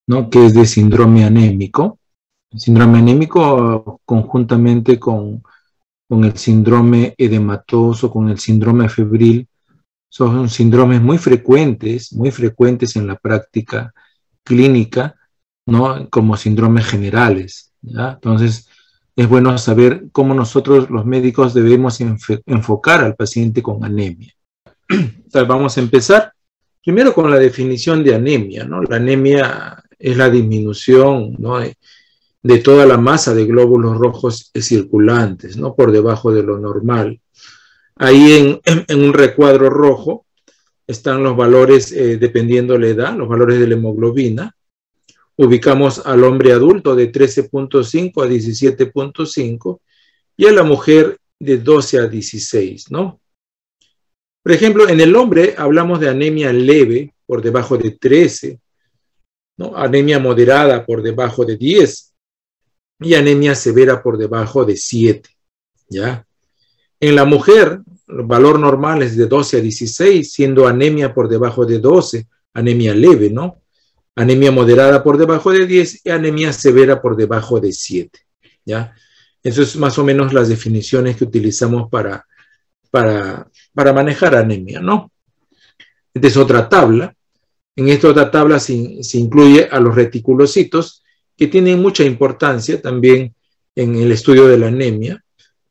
¿no? Que es de síndrome anémico. El síndrome anémico conjuntamente con el síndrome edematoso, con el síndrome febril, son síndromes muy frecuentes en la práctica clínica, ¿no? Como síndromes generales, ¿ya? Entonces, es bueno saber cómo nosotros los médicos debemos enfocar al paciente con anemia. Entonces, vamos a empezar primero con la definición de anemia, ¿no? La anemia es la disminución, ¿no?, de toda la masa de glóbulos rojos circulantes, ¿no?, por debajo de lo normal. Ahí en un recuadro rojo están los valores, dependiendo de la edad, los valores de la hemoglobina. Ubicamos al hombre adulto de 13.5 a 17.5 y a la mujer de 12 a 16, ¿no? Por ejemplo, en el hombre hablamos de anemia leve por debajo de 13, ¿no? Anemia moderada por debajo de 10 y anemia severa por debajo de 7, ¿ya? En la mujer, el valor normal es de 12 a 16, siendo anemia por debajo de 12, anemia leve, ¿no? Anemia moderada por debajo de 10 y anemia severa por debajo de 7, ¿ya? Eso es más o menos las definiciones que utilizamos para manejar anemia, ¿no? Esta es otra tabla. En esta otra tabla se incluye a los reticulocitos, que tienen mucha importancia también en el estudio de la anemia.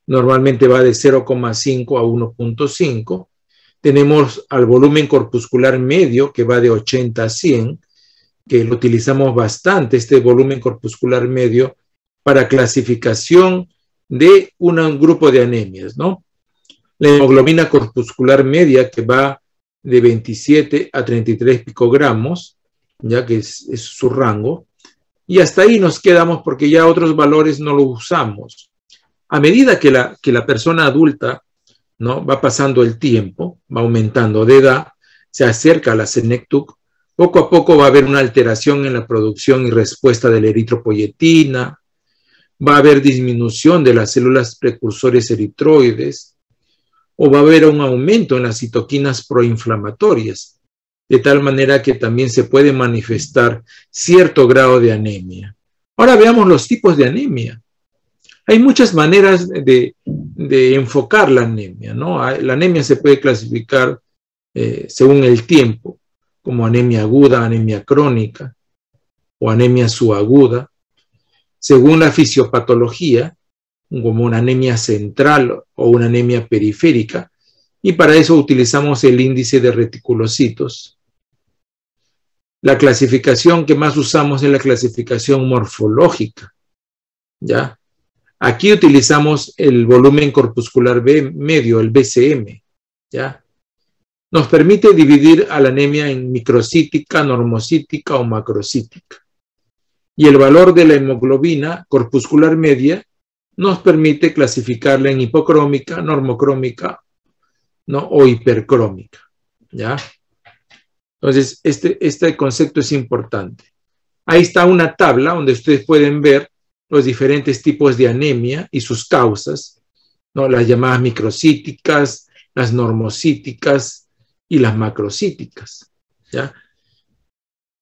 Normalmente va de 0,5 a 1,5. Tenemos al volumen corpuscular medio, que va de 80 a 100, que lo utilizamos bastante, este volumen corpuscular medio, para clasificación de un grupo de anemias, ¿no? La hemoglobina corpuscular media, que va de 27 a 33 picogramos, ya que es su rango, y hasta ahí nos quedamos porque ya otros valores no los usamos. A medida que la persona adulta, ¿no?, va pasando el tiempo, va aumentando de edad, se acerca a la senectud, poco a poco va a haber una alteración en la producción y respuesta de la eritropoyetina, va a haber disminución de las células precursores eritroides, o va a haber un aumento en las citoquinas proinflamatorias, de tal manera que también se puede manifestar cierto grado de anemia. Ahora veamos los tipos de anemia. Hay muchas maneras de enfocar la anemia, ¿no? La anemia se puede clasificar según el tiempo, como anemia aguda, anemia crónica o anemia subaguda, según la fisiopatología, como una anemia central o una anemia periférica, y para eso utilizamos el índice de reticulocitos. La clasificación que más usamos es la clasificación morfológica, ¿ya? Aquí utilizamos el volumen corpuscular medio, el BCM, ¿ya? Nos permite dividir a la anemia en microcítica, normocítica o macrocítica. Y el valor de la hemoglobina corpuscular media nos permite clasificarla en hipocrómica, normocrómica, ¿no?, o hipercrómica, ¿ya? Entonces, este concepto es importante. Ahí está una tabla donde ustedes pueden ver los diferentes tipos de anemia y sus causas, ¿no?, las llamadas microcíticas, las normocíticas y las macrocíticas, ¿ya?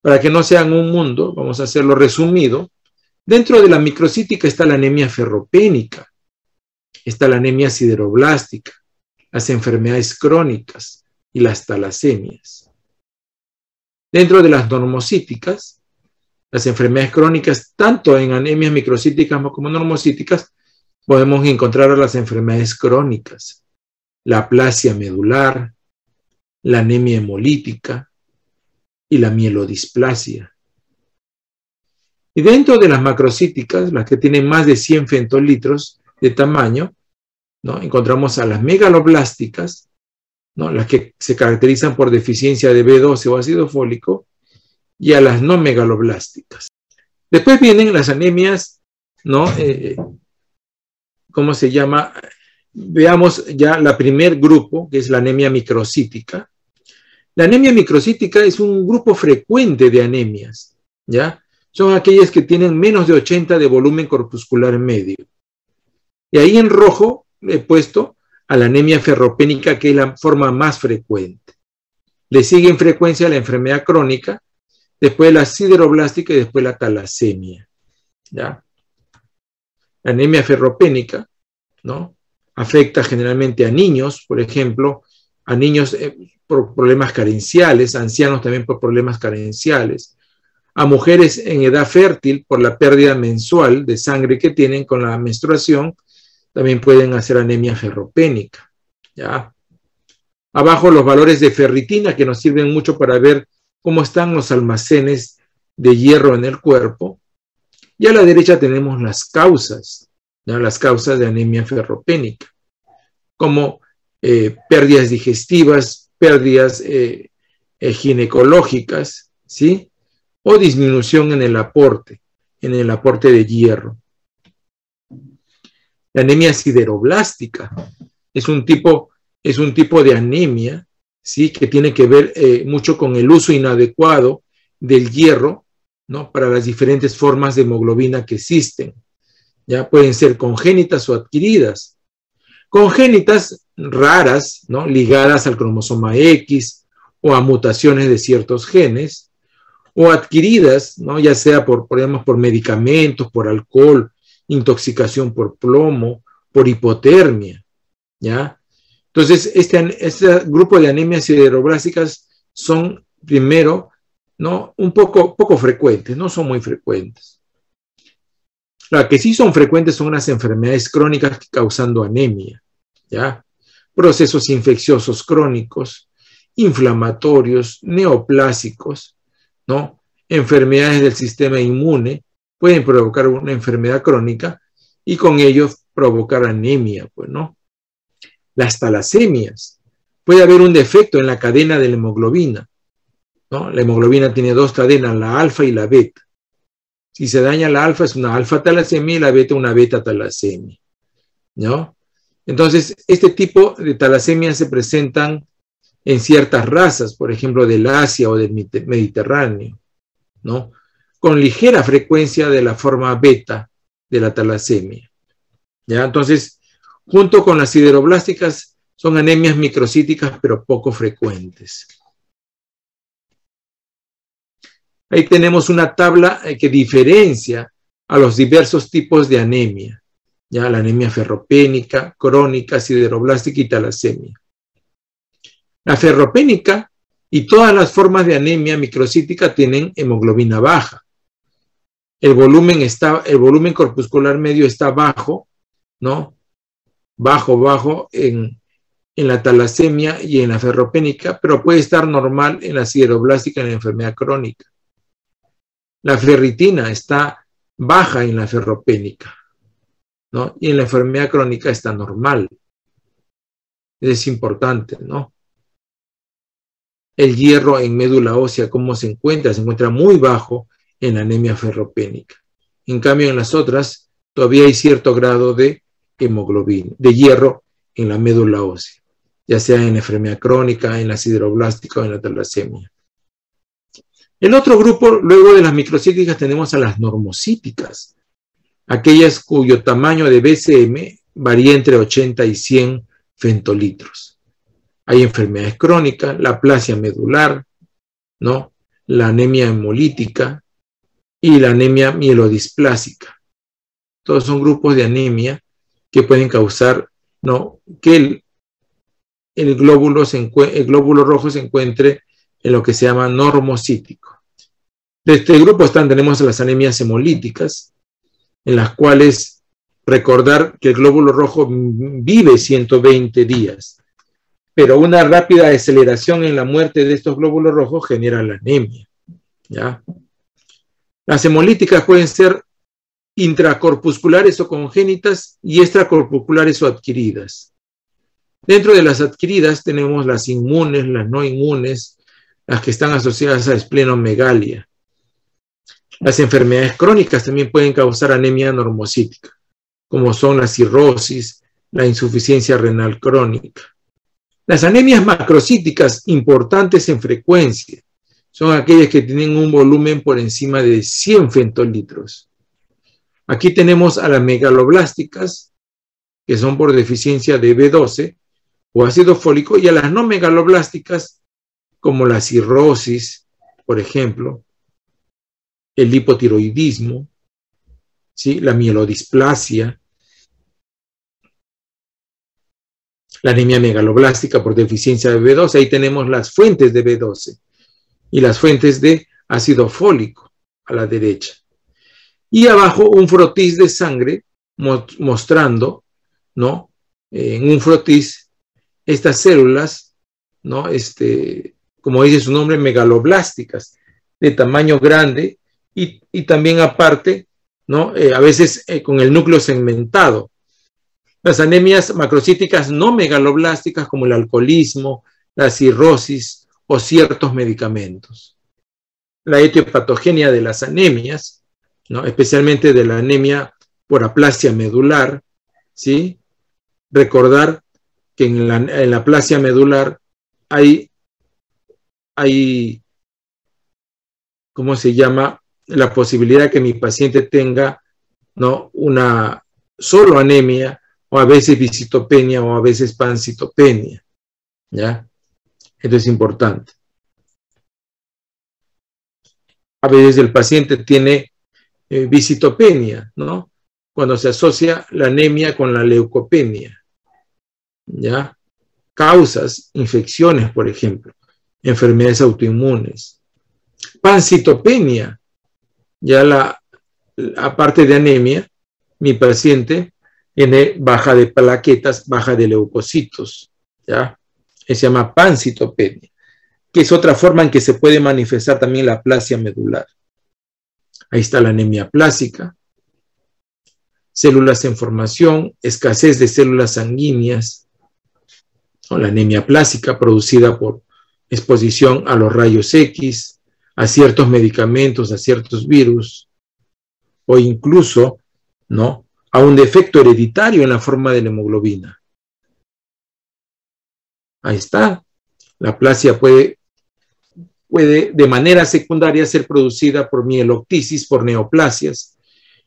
Para que no sean un mundo, vamos a hacerlo resumido. Dentro de la microcítica está la anemia ferropénica, está la anemia sideroblástica, las enfermedades crónicas y las talasemias. Dentro de las normocíticas, las enfermedades crónicas, tanto en anemias microcíticas como normocíticas, podemos encontrar las enfermedades crónicas, la aplasia medular, la anemia hemolítica y la mielodisplasia. Y dentro de las macrocíticas, las que tienen más de 100 femtolitros de tamaño, ¿no?, encontramos a las megaloblásticas, ¿no?, las que se caracterizan por deficiencia de B12 o ácido fólico, y a las no megaloblásticas. Después vienen las anemias, ¿no? ¿Cómo se llama? Veamos ya la primer grupo, que es la anemia microcítica. La anemia microcítica es un grupo frecuente de anemias, ¿ya? Son aquellas que tienen menos de 80 de volumen corpuscular medio. Y ahí en rojo he puesto a la anemia ferropénica, que es la forma más frecuente. Le sigue en frecuencia la enfermedad crónica, después la sideroblástica y después la talasemia, ¿ya? La anemia ferropénica, ¿no? Afecta generalmente a niños, por ejemplo, a niños por problemas carenciales, a ancianos también por problemas carenciales, a mujeres en edad fértil por la pérdida mensual de sangre que tienen con la menstruación, también pueden hacer anemia ferropénica, ¿ya? Abajo los valores de ferritina que nos sirven mucho para ver cómo están los almacenes de hierro en el cuerpo. Y a la derecha tenemos las causas, ¿no? Las causas de anemia ferropénica, como pérdidas digestivas, pérdidas ginecológicas, ¿sí? O disminución en el aporte de hierro. La anemia sideroblástica es un tipo de anemia, ¿sí? Que tiene que ver mucho con el uso inadecuado del hierro, ¿no? Para las diferentes formas de hemoglobina que existen. Ya pueden ser congénitas o adquiridas. Congénitas raras, ¿no? Ligadas al cromosoma X o a mutaciones de ciertos genes, o adquiridas, ¿no? Ya sea por medicamentos, por alcohol, intoxicación por plomo, por hipotermia, ¿ya? Entonces, este grupo de anemias sideroblásticas son, primero, ¿no? Un poco frecuentes, no son muy frecuentes. Las que sí son frecuentes son las enfermedades crónicas causando anemia, ¿ya? Procesos infecciosos crónicos, inflamatorios, neoplásicos, ¿no? Enfermedades del sistema inmune pueden provocar una enfermedad crónica y con ello provocar anemia, pues, ¿no? Las talasemias. Puede haber un defecto en la cadena de la hemoglobina, ¿no? La hemoglobina tiene dos cadenas, la alfa y la beta. Si se daña la alfa es una alfa-talasemia y la beta una beta-talasemia, ¿no? Entonces, este tipo de talasemias se presentan en ciertas razas, por ejemplo, del Asia o del Mediterráneo, ¿no? Con ligera frecuencia de la forma beta de la talasemia, ¿ya? Entonces, junto con las sideroblásticas, son anemias microcíticas, pero poco frecuentes. Ahí tenemos una tabla que diferencia a los diversos tipos de anemia, ¿ya? La anemia ferropénica, crónica, sideroblástica y talasemia. La ferropénica y todas las formas de anemia microcítica tienen hemoglobina baja. El volumen corpuscular medio está bajo, ¿no? Bajo en la talasemia y en la ferropénica, pero puede estar normal en la sideroblástica y en la enfermedad crónica. La ferritina está baja en la ferropénica, ¿no? Y en la enfermedad crónica está normal. Es importante, ¿no? El hierro en médula ósea, ¿cómo se encuentra? Se encuentra muy bajo en la anemia ferropénica. En cambio, en las otras, todavía hay cierto grado de hemoglobina, de hierro en la médula ósea, ya sea en la enfermedad crónica, en la sideroblástica o en la talasemia. El otro grupo, luego de las microcíticas, tenemos a las normocíticas, aquellas cuyo tamaño de BCM varía entre 80 y 100 femtolitros. Hay enfermedades crónicas, la aplasia medular, ¿no? La anemia hemolítica y la anemia mielodisplásica. Todos son grupos de anemia que pueden causar, ¿no? Que el glóbulo rojo se encuentre en lo que se llama normocítico. De este grupo tenemos las anemias hemolíticas, en las cuales recordar que el glóbulo rojo vive 120 días, pero una rápida aceleración en la muerte de estos glóbulos rojos genera la anemia, ¿ya? Las hemolíticas pueden ser intracorpusculares o congénitas y extracorpusculares o adquiridas. Dentro de las adquiridas tenemos las inmunes, las no inmunes, las que están asociadas a esplenomegalia. Las enfermedades crónicas también pueden causar anemia normocítica, como son la cirrosis, la insuficiencia renal crónica. Las anemias macrocíticas, importantes en frecuencia, son aquellas que tienen un volumen por encima de 100 femtolitros. Aquí tenemos a las megaloblásticas, que son por deficiencia de B12 o ácido fólico, y a las no megaloblásticas, como la cirrosis, por ejemplo, el hipotiroidismo, ¿sí? La mielodisplasia, la anemia megaloblástica por deficiencia de B12. Ahí tenemos las fuentes de B12 y las fuentes de ácido fólico a la derecha. Y abajo un frotis de sangre mostrando, ¿no? En un frotis estas células, ¿no? Como dice su nombre, megaloblásticas, de tamaño grande y también aparte, ¿no? A veces con el núcleo segmentado. Las anemias macrocíticas no megaloblásticas como el alcoholismo, la cirrosis o ciertos medicamentos. La etiopatogenia de las anemias, ¿no? Especialmente de la anemia por aplasia medular, ¿sí? Recordar que en la aplasia medular hay, ¿cómo se llama? La posibilidad que mi paciente tenga, ¿no? Una solo anemia, o a veces visitopenia, o a veces pancitopenia, ¿ya? Esto es importante. A veces el paciente tiene visitopenia, ¿no? Cuando se asocia la anemia con la leucopenia, ¿ya? Causas, infecciones, por ejemplo, enfermedades autoinmunes. Pancitopenia, ya aparte de anemia, mi paciente tiene baja de plaquetas, baja de leucocitos, ¿ya? Se llama pancitopenia, que es otra forma en que se puede manifestar también la aplasia medular. Ahí está la anemia plásica, células en formación, escasez de células sanguíneas, o la anemia plásica producida por exposición a los rayos X, a ciertos medicamentos, a ciertos virus, o incluso, ¿no?, a un defecto hereditario en la forma de la hemoglobina. Ahí está. La aplasia puede de manera secundaria ser producida por mieloctisis, por neoplasias,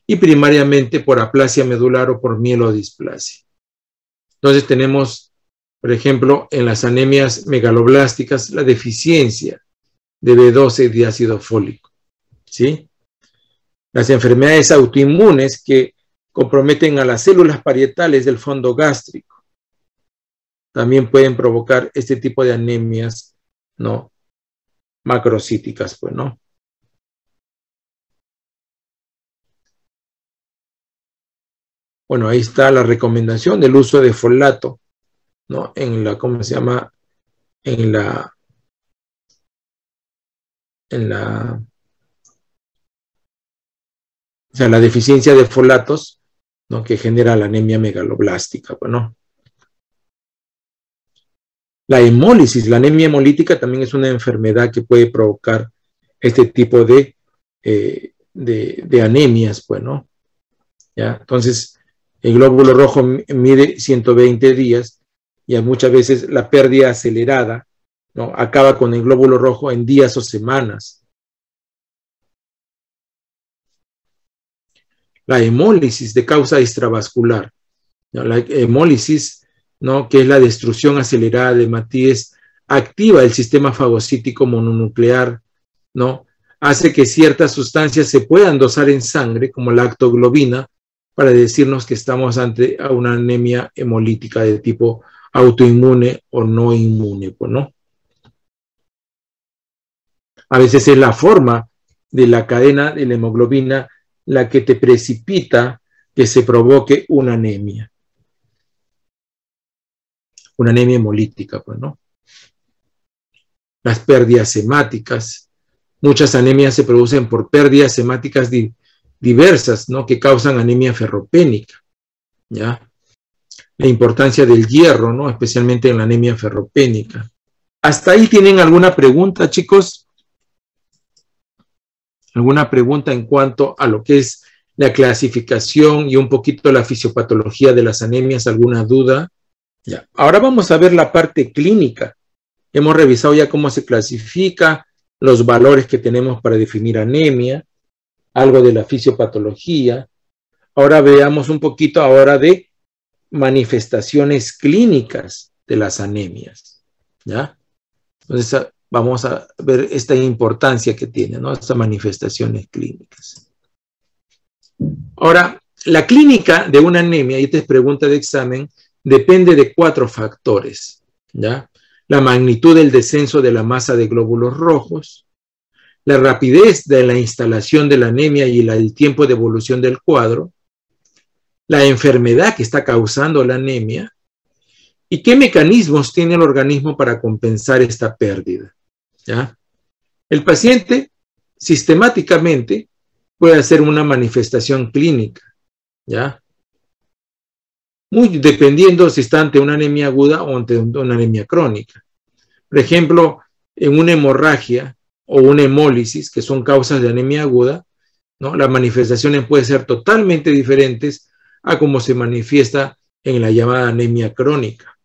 y primariamente por aplasia medular o por mielodisplasia. Entonces tenemos, por ejemplo, en las anemias megaloblásticas, la deficiencia de B12 de ácido fólico, ¿sí? Las enfermedades autoinmunes que comprometen a las células parietales del fondo gástrico también pueden provocar este tipo de anemias, ¿no?, macrocíticas, pues, ¿no? Bueno, ahí está la recomendación del uso de folato, ¿no? En la, ¿cómo se llama? En la o sea, la deficiencia de folatos, ¿no?, que genera la anemia megaloblástica, pues, ¿no? La hemólisis, la anemia hemolítica también es una enfermedad que puede provocar este tipo de anemias, pues, ¿no? ¿Ya? Entonces, el glóbulo rojo mide 120 días y muchas veces la pérdida acelerada, ¿no?, acaba con el glóbulo rojo en días o semanas. La hemólisis de causa extravascular, ¿no? La hemólisis, ¿no?, que es la destrucción acelerada de hematíes, activa el sistema fagocítico mononuclear, ¿no? Hace que ciertas sustancias se puedan dosar en sangre, como la lactoglobina, para decirnos que estamos ante una anemia hemolítica de tipo autoinmune o no inmune, pues, ¿no? A veces es la forma de la cadena de la hemoglobina la que te precipita que se provoque una anemia hemolítica, pues, ¿no? Las pérdidas hemáticas. Muchas anemias se producen por pérdidas hemáticas diversas, ¿no?, que causan anemia ferropénica, ¿ya? La importancia del hierro, ¿no?, especialmente en la anemia ferropénica. ¿Hasta ahí tienen alguna pregunta, chicos? ¿Alguna pregunta en cuanto a lo que es la clasificación y un poquito la fisiopatología de las anemias? ¿Alguna duda? Ya. Ahora vamos a ver la parte clínica. Hemos revisado ya cómo se clasifica, los valores que tenemos para definir anemia, algo de la fisiopatología. Ahora veamos un poquito ahora de manifestaciones clínicas de las anemias, ¿ya? Entonces, vamos a ver esta importancia que tiene, ¿no? Estas manifestaciones clínicas. Ahora, la clínica de una anemia, y esta es pregunta de examen, depende de 4 factores, ¿ya? La magnitud del descenso de la masa de glóbulos rojos, la rapidez de la instalación de la anemia y el tiempo de evolución del cuadro, la enfermedad que está causando la anemia, y qué mecanismos tiene el organismo para compensar esta pérdida, ¿ya? El paciente sistemáticamente puede hacer una manifestación clínica, ¿ya? Muy dependiendo si está ante una anemia aguda o ante una anemia crónica. Por ejemplo, en una hemorragia o una hemólisis, que son causas de anemia aguda, ¿no? Las manifestaciones pueden ser totalmente diferentes a cómo se manifiesta en la llamada anemia crónica.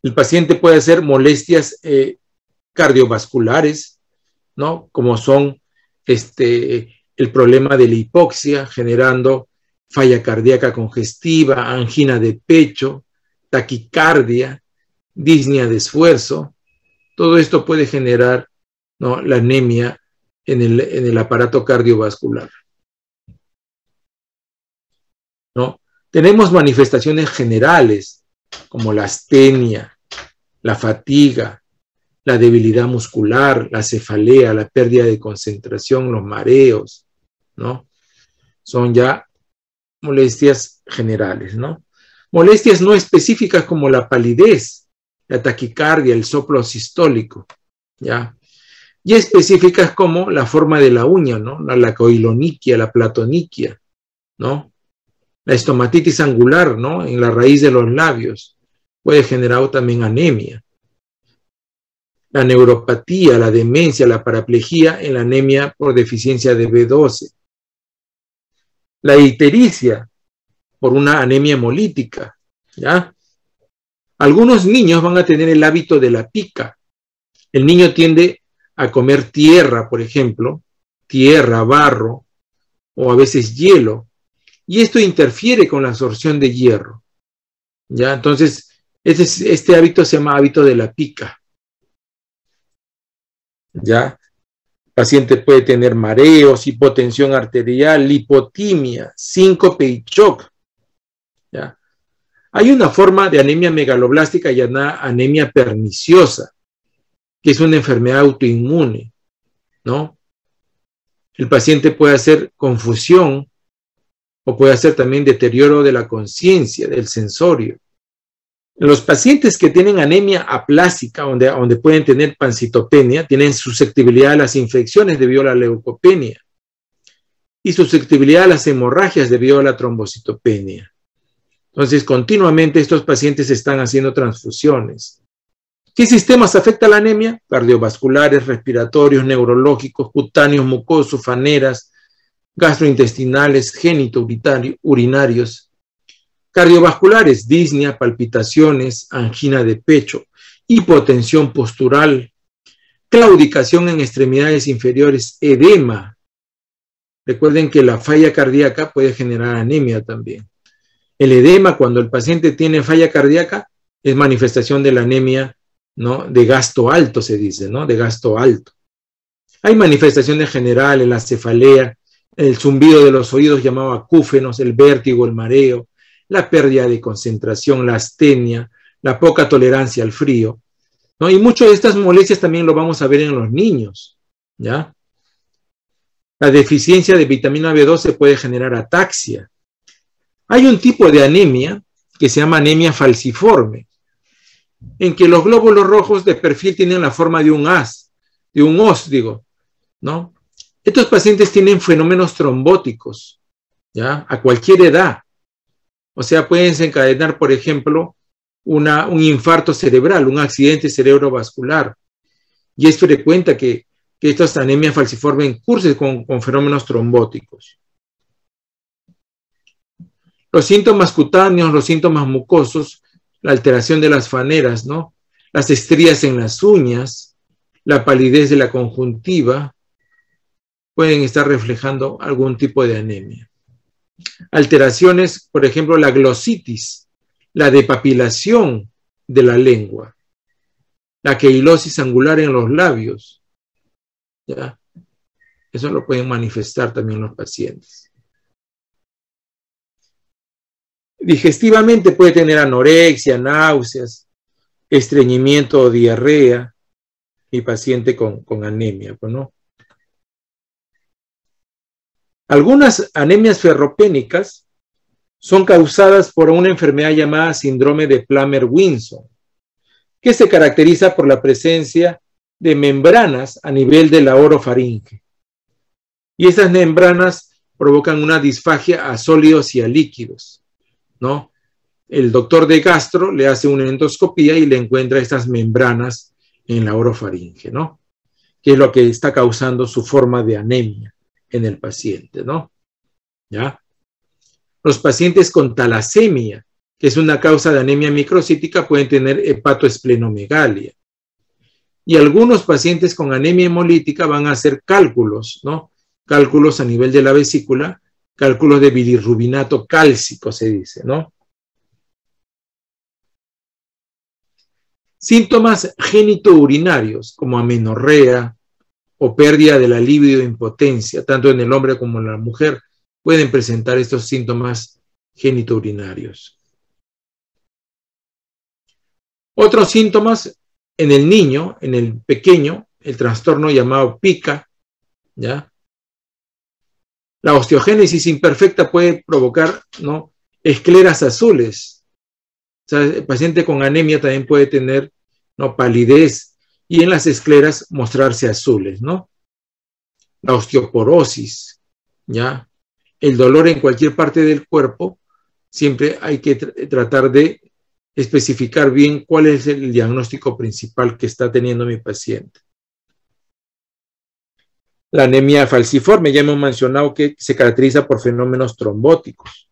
El paciente puede hacer molestias cardiovasculares, ¿no? Como son el problema de la hipoxia, generando falla cardíaca congestiva, angina de pecho, taquicardia, disnea de esfuerzo. Todo esto puede generar, ¿no?, la anemia en el aparato cardiovascular, ¿no? Tenemos manifestaciones generales como la astenia, la fatiga, la debilidad muscular, la cefalea, la pérdida de concentración, los mareos, ¿no? Son ya molestias generales, ¿no? Molestias no específicas como la palidez, la taquicardia, el soplo sistólico, ¿ya? Y específicas como la forma de la uña, ¿no? La coiloniquia, la platoniquia, ¿no? La estomatitis angular, ¿no? En la raíz de los labios puede generar también anemia. La neuropatía, la demencia, la paraplegia en la anemia por deficiencia de B12. La ictericia por una anemia hemolítica, ¿ya? Algunos niños van a tener el hábito de la pica. El niño tiende a comer tierra, por ejemplo, tierra, barro, o a veces hielo, y esto interfiere con la absorción de hierro, ¿ya? Entonces, este hábito se llama hábito de la pica, ¿ya? El paciente puede tener mareos, hipotensión arterial, lipotimia, síncope y shock, ¿ya? Hay una forma de anemia megaloblástica llamada anemia perniciosa, que es una enfermedad autoinmune, ¿no? El paciente puede hacer confusión o puede hacer también deterioro de la conciencia, del sensorio. En los pacientes que tienen anemia aplásica, donde pueden tener pancitopenia, tienen susceptibilidad a las infecciones debido a la leucopenia y susceptibilidad a las hemorragias debido a la trombocitopenia. Entonces, continuamente estos pacientes están haciendo transfusiones. ¿Qué sistemas afecta la anemia? Cardiovasculares, respiratorios, neurológicos, cutáneos, mucosos, faneras, gastrointestinales, genitourinarios. Cardiovasculares, disnea, palpitaciones, angina de pecho, hipotensión postural, claudicación en extremidades inferiores, edema. Recuerden que la falla cardíaca puede generar anemia también. El edema, cuando el paciente tiene falla cardíaca, es manifestación de la anemia, ¿no?, de gasto alto, se dice, ¿no?, de gasto alto. Hay manifestaciones generales, la cefalea, el zumbido de los oídos llamado acúfenos, el vértigo, el mareo, la pérdida de concentración, la astenia, la poca tolerancia al frío, ¿no? Y muchas de estas molestias también lo vamos a ver en los niños, ¿ya? La deficiencia de vitamina B12 puede generar ataxia. Hay un tipo de anemia que se llama anemia falciforme, en que los glóbulos rojos de perfil tienen la forma de un hoz, ¿no? Estos pacientes tienen fenómenos trombóticos, ¿ya?, a cualquier edad. O sea, pueden desencadenar, por ejemplo, un infarto cerebral, un accidente cerebrovascular. Y es frecuente que estas anemias falciformes cursen con fenómenos trombóticos. Los síntomas cutáneos, los síntomas mucosos, la alteración de las faneras, ¿no?, las estrías en las uñas, la palidez de la conjuntiva, pueden estar reflejando algún tipo de anemia. Alteraciones, por ejemplo, la glositis, la depapilación de la lengua, la queilosis angular en los labios. ¿Ya? Eso lo pueden manifestar también los pacientes. Digestivamente puede tener anorexia, náuseas, estreñimiento o diarrea, y paciente con anemia, pues, ¿no? Algunas anemias ferropénicas son causadas por una enfermedad llamada síndrome de Plummer-Winson, que se caracteriza por la presencia de membranas a nivel de la orofaringe. Y estas membranas provocan una disfagia a sólidos y a líquidos, ¿no? El doctor de gastro le hace una endoscopía y le encuentra estas membranas en la orofaringe, ¿no? Que es lo que está causando su forma de anemia en el paciente, ¿no? ¿Ya? Los pacientes con talasemia, que es una causa de anemia microcítica, pueden tener hepatoesplenomegalia. Y algunos pacientes con anemia hemolítica van a hacer cálculos, ¿no? Cálculos a nivel de la vesícula, cálculos de bilirrubinato cálcico, se dice, ¿no? Síntomas genitourinarios, como amenorrea o pérdida de la libido e impotencia, tanto en el hombre como en la mujer, pueden presentar estos síntomas genitourinarios. Otros síntomas en el niño, en el pequeño, el trastorno llamado pica, ¿ya? La osteogénesis imperfecta puede provocar, ¿no?, escleras azules. O sea, el paciente con anemia también puede tener, ¿no?, palidez y en las escleras mostrarse azules, ¿no? La osteoporosis, ¿ya? El dolor en cualquier parte del cuerpo, siempre hay que tratar de especificar bien cuál es el diagnóstico principal que está teniendo mi paciente. La anemia falciforme, ya hemos mencionado que se caracteriza por fenómenos trombóticos.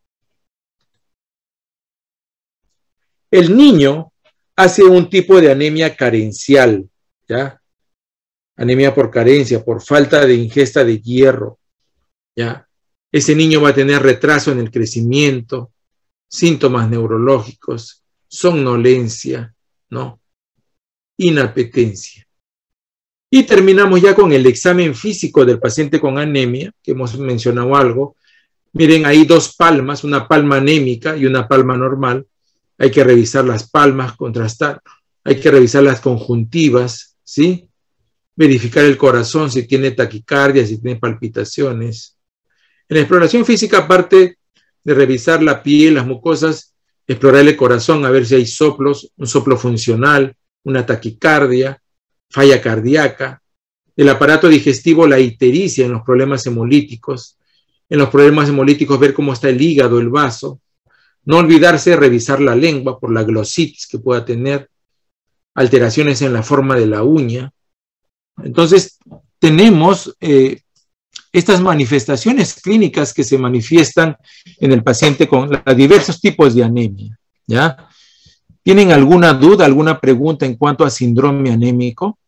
El niño hace un tipo de anemia carencial, ¿ya? Anemia por carencia, por falta de ingesta de hierro, ¿ya? Ese niño va a tener retraso en el crecimiento, síntomas neurológicos, somnolencia, ¿no?, inapetencia. Y terminamos ya con el examen físico del paciente con anemia, que hemos mencionado algo. Miren, hay dos palmas, una palma anémica y una palma normal. Hay que revisar las palmas, contrastar. Hay que revisar las conjuntivas, ¿sí? Verificar el corazón, si tiene taquicardia, si tiene palpitaciones. En la exploración física, aparte de revisar la piel, las mucosas, explorar el corazón, a ver si hay soplos, un soplo funcional, una taquicardia, falla cardíaca. El aparato digestivo, la ictericia en los problemas hemolíticos. En los problemas hemolíticos, ver cómo está el hígado, el vaso. No olvidarse de revisar la lengua por la glositis que pueda tener, alteraciones en la forma de la uña. Entonces, tenemos estas manifestaciones clínicas que se manifiestan en el paciente con los diversos tipos de anemia, ¿ya? ¿Tienen alguna duda, alguna pregunta en cuanto a síndrome anémico?